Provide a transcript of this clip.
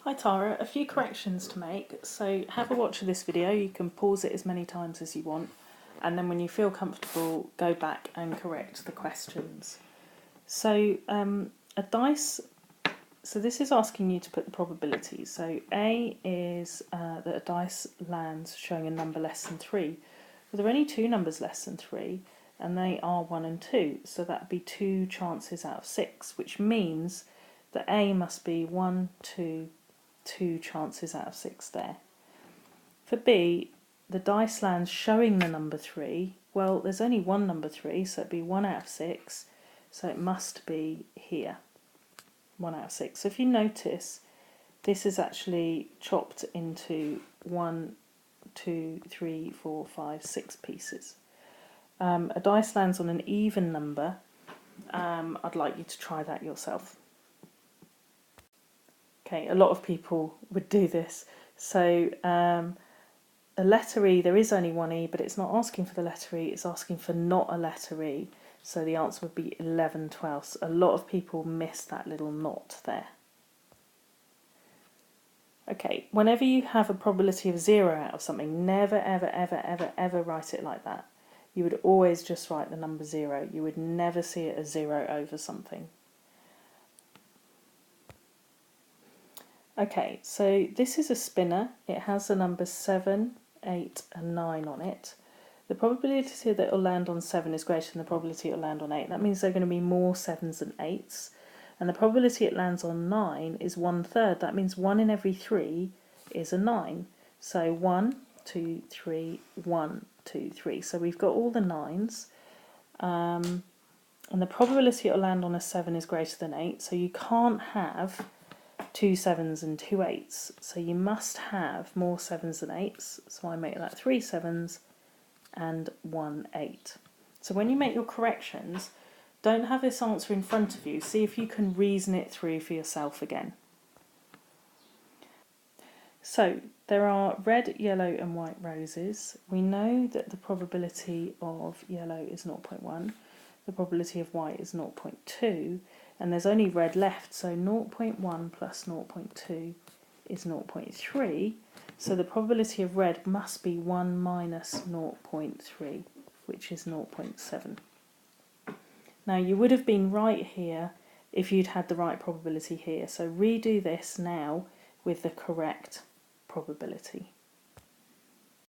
Hi Tara, a few corrections to make. So have a watch of this video, you can pause it as many times as you want, and then when you feel comfortable go back and correct the questions. So a dice, so this is asking you to put the probabilities. So A is that a dice lands showing a number less than 3. Well, there are only two numbers less than 3 and they are 1 and 2, so that would be 2 chances out of 6, which means that A must be 1, 2, 2 chances out of 6 there. For B, the dice lands showing the number 3. Well, there's only one number 3, so it'd be 1 out of 6, so it must be here, 1 out of 6. So if you notice, this is actually chopped into 1, 2, 3, 4, 5, 6 pieces. A dice lands on an even number. I'd like you to try that yourself. Okay, a lot of people would do this. So a letter E, there is only one E, but it's not asking for the letter E, it's asking for not a letter E. So the answer would be 11 twelfths. A lot of people miss that little not there. Okay, whenever you have a probability of 0 out of something, never, ever, ever, ever, ever write it like that. You would always just write the number 0. You would never see it as 0 over something. Okay, so this is a spinner. It has the numbers 7, 8 and 9 on it. The probability that it will land on 7 is greater than the probability it will land on 8. That means there are going to be more 7s than 8s. And the probability it lands on 9 is 1/3. That means 1 in every 3 is a 9. So 1, 2, 3, 1, 2, 3. So we've got all the 9s. And the probability it will land on a 7 is greater than 8. So you can't have 2 7s and 2 8s. So you must have more 7s than 8s. So I make that 3 7s and 1 8. So when you make your corrections, don't have this answer in front of you. See if you can reason it through for yourself again. So there are red, yellow and white roses. We know that the probability of yellow is 0.1, the probability of white is 0.2, and there's only red left, so 0.1 plus 0.2 is 0.3. So the probability of red must be 1 minus 0.3, which is 0.7. Now you would have been right here if you'd had the right probability here. So redo this now with the correct probability.